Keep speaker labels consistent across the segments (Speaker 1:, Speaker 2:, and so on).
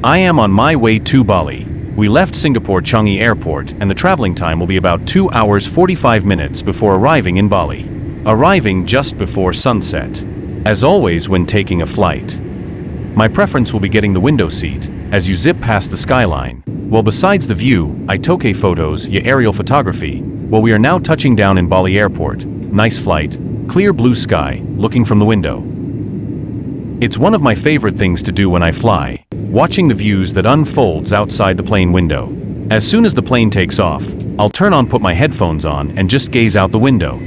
Speaker 1: I am on my way to Bali. We left Singapore Changi Airport and the traveling time will be about 2 hours 45 minutes before arriving in Bali. Arriving just before sunset. As always when taking a flight, my preference will be getting the window seat, as you zip past the skyline. Well, besides the view, I took photos, aerial photography. Well, we are now touching down in Bali Airport. Nice flight, clear blue sky, looking from the window. It's one of my favorite things to do when I fly, watching the views that unfolds outside the plane window. As soon as the plane takes off, I'll put my headphones on and just gaze out the window.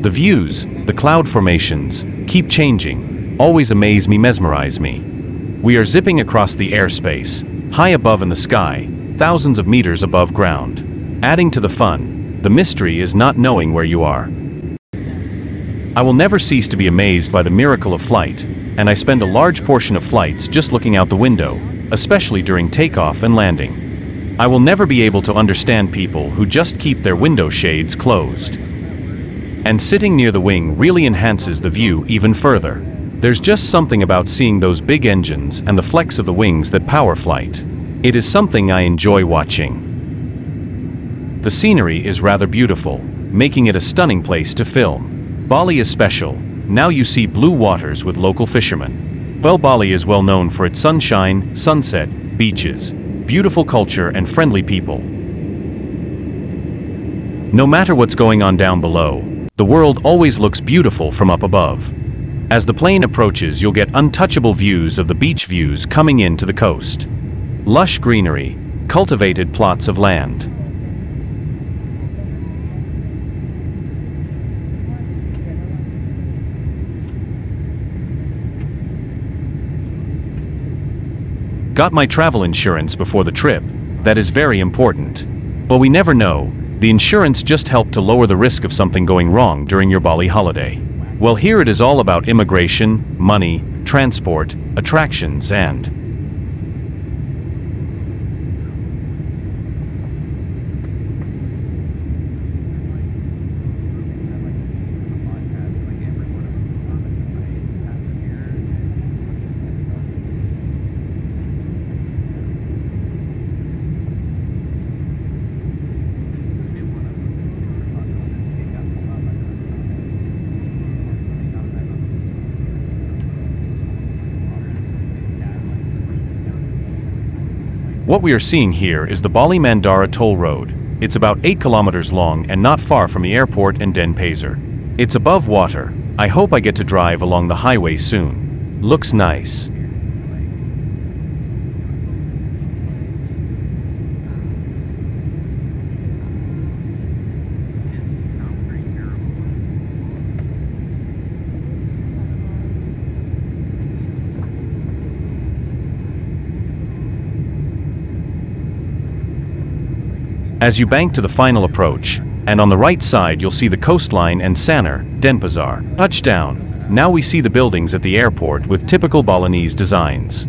Speaker 1: The views, the cloud formations, keep changing, always amaze me, mesmerize me. We are zipping across the airspace, high above in the sky, thousands of meters above ground. Adding to the fun, the mystery is not knowing where you are. I will never cease to be amazed by the miracle of flight, and I spend a large portion of flights just looking out the window, especially during takeoff and landing. I will never be able to understand people who just keep their window shades closed. And sitting near the wing really enhances the view even further. There's just something about seeing those big engines and the flex of the wings that power flight. It is something I enjoy watching. The scenery is rather beautiful, making it a stunning place to film. Bali is special. Now you see blue waters with local fishermen. Well, Bali is well known for its sunshine, sunset, beaches, beautiful culture and friendly people. No matter what's going on down below, the world always looks beautiful from up above. As the plane approaches, you'll get untouchable views of the beach views coming in to the coast. Lush greenery, cultivated plots of land. Got my travel insurance before the trip. That is very important. But we never know. The insurance just helped to lower the risk of something going wrong during your Bali holiday. Well, here it is all about immigration, money, transport, attractions, and what we are seeing here is the Bali Mandara toll road. It's about 8 kilometers long and not far from the airport and Denpasar. It's above water. I hope I get to drive along the highway soon. Looks nice. As you bank to the final approach, and on the right side you'll see the coastline and Sanar, Denpasar. Touchdown. Now we see the buildings at the airport with typical Balinese designs.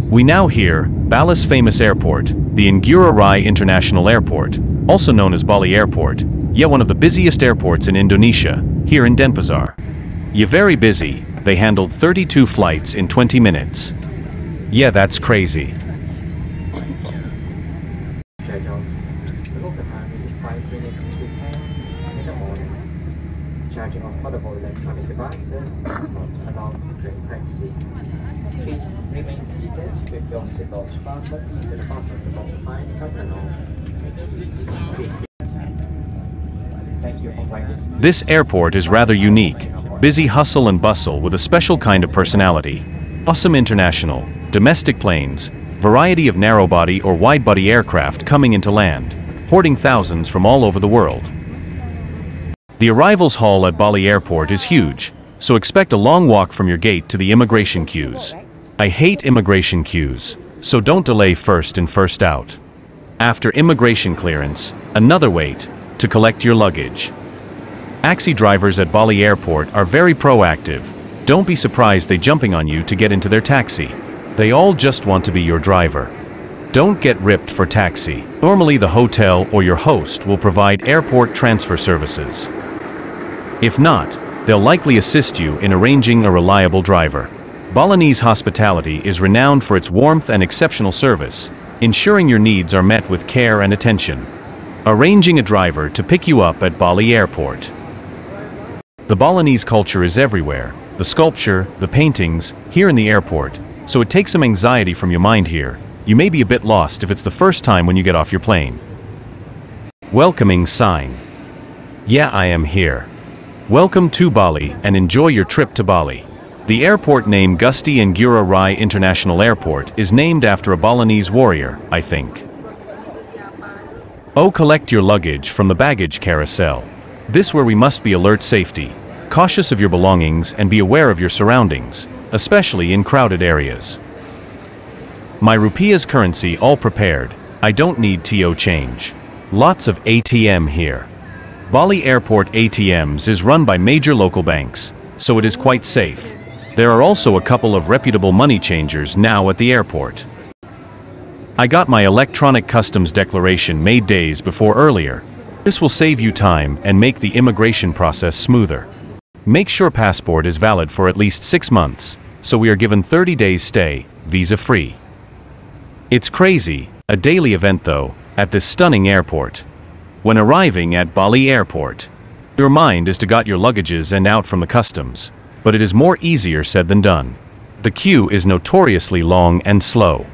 Speaker 1: We now hear Bali's famous airport, the NGURAH International Airport, also known as Bali Airport, yet one of the busiest airports in Indonesia, here in Denpasar. Very busy. They handled 32 flights in 20 minutes. Yeah, that's crazy.
Speaker 2: Charging of portable electronic devices not allowed during taxi. Please remain seated with your seatbelt fastened into the fasteners above the sides of the door. Thank you for riding.
Speaker 1: This airport is rather unique. Busy hustle and bustle with a special kind of personality. Awesome international, domestic planes, variety of narrow-body or wide-body aircraft coming into land, hoarding thousands from all over the world. The arrivals hall at Bali Airport is huge, so expect a long walk from your gate to the immigration queues. I hate immigration queues, so don't delay first in first out. After immigration clearance, another wait to collect your luggage. Taxi drivers at Bali Airport are very proactive. Don't be surprised they jumping on you to get into their taxi. They all just want to be your driver. Don't get ripped for taxi. Normally the hotel or your host will provide airport transfer services. If not, they'll likely assist you in arranging a reliable driver. Balinese hospitality is renowned for its warmth and exceptional service, ensuring your needs are met with care and attention. Arranging a driver to pick you up at Bali Airport. The Balinese culture is everywhere, the sculpture, the paintings, here in the airport, so it takes some anxiety from your mind here. You may be a bit lost if it's the first time when you get off your plane. Welcoming sign. Yeah, I am here. Welcome to Bali and enjoy your trip to Bali. The airport name Gusti NGURAH International Airport is named after a Balinese warrior, I think. Oh, collect your luggage from the baggage carousel. This where we must be alert safety, cautious of your belongings and be aware of your surroundings, especially in crowded areas. My rupiah's currency all prepared. I don't need TO change. Lots of ATM here. Bali Airport ATMs is run by major local banks, so it is quite safe. There are also a couple of reputable money changers now at the airport. I got my electronic customs declaration made days before earlier. This will save you time and make the immigration process smoother. Make sure passport is valid for at least 6 months, so we are given 30 days stay, visa-free. It's crazy, a daily event though, at this stunning airport. When arriving at Bali Airport, your mind is to got your luggages and out from the customs, but it is more easier said than done. The queue is notoriously long and slow.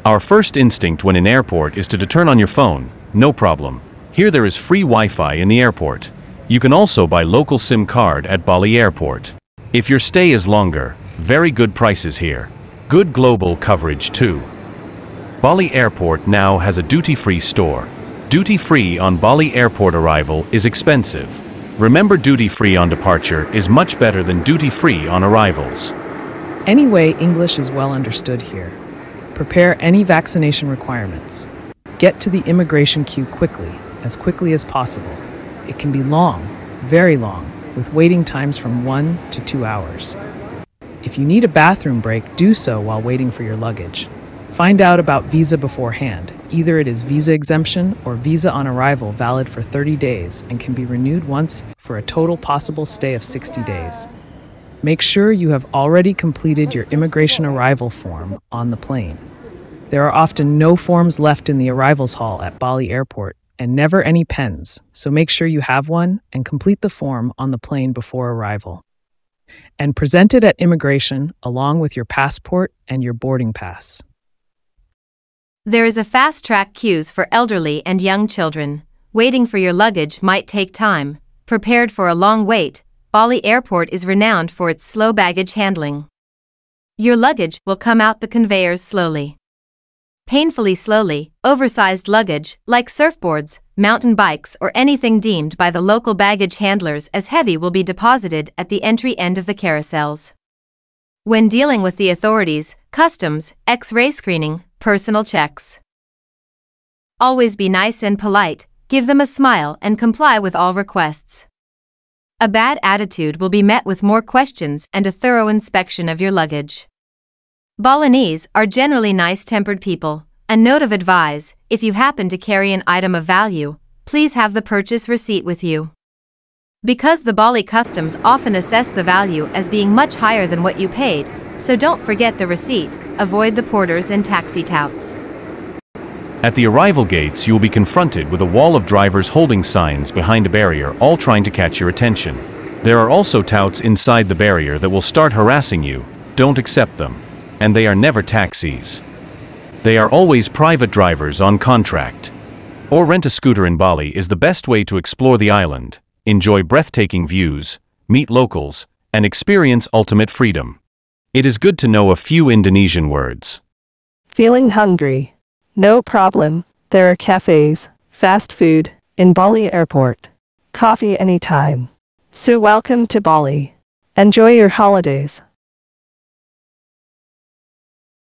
Speaker 1: Our first instinct when in airport is to turn on your phone, no problem. Here there is free Wi-Fi in the airport. You can also buy local SIM card at Bali Airport. If your stay is longer, very good prices here. Good global coverage too. Bali Airport now has a duty-free store. Duty-free on Bali Airport arrival is expensive. Remember, duty-free on departure is much better than duty-free on arrivals.
Speaker 3: Anyway, English is well understood here. Prepare any vaccination requirements. Get to the immigration queue as quickly as possible. It can be long, very long, with waiting times from 1 to 2 hours. If you need a bathroom break, do so while waiting for your luggage. Find out about visa beforehand. Either it is visa exemption or visa on arrival valid for 30 days and can be renewed once for a total possible stay of 60 days. Make sure you have already completed your immigration arrival form on the plane. There are often no forms left in the arrivals hall at Bali Airport and never any pens, so make sure you have one and complete the form on the plane before arrival. And present it at immigration along with your passport and your boarding pass.
Speaker 4: There is a fast-track queues for elderly and young children. Waiting for your luggage might take time. Prepared for a long wait, Bali Airport is renowned for its slow baggage handling. Your luggage will come out the conveyors slowly. Painfully slowly, oversized luggage, like surfboards, mountain bikes or anything deemed by the local baggage handlers as heavy will be deposited at the entry end of the carousels. When dealing with the authorities, customs, X-ray screening, personal checks. Always be nice and polite, give them a smile and comply with all requests. A bad attitude will be met with more questions and a thorough inspection of your luggage. Balinese are generally nice-tempered people. A note of advice: if you happen to carry an item of value, please have the purchase receipt with you. Because the Bali customs often assess the value as being much higher than what you paid, so don't forget the receipt. Avoid the porters and taxi touts.
Speaker 1: At the arrival gates, you will be confronted with a wall of drivers holding signs behind a barrier, all trying to catch your attention. There are also touts inside the barrier that will start harassing you. Don't accept them. And they are never taxis. They are always private drivers on contract. Or rent a scooter in Bali is the best way to explore the island, enjoy breathtaking views, meet locals, and experience ultimate freedom. It is good to know a few Indonesian words.
Speaker 5: Feeling hungry? No problem. There are cafes, fast food, in Bali Airport. Coffee anytime. So welcome to Bali. Enjoy your holidays.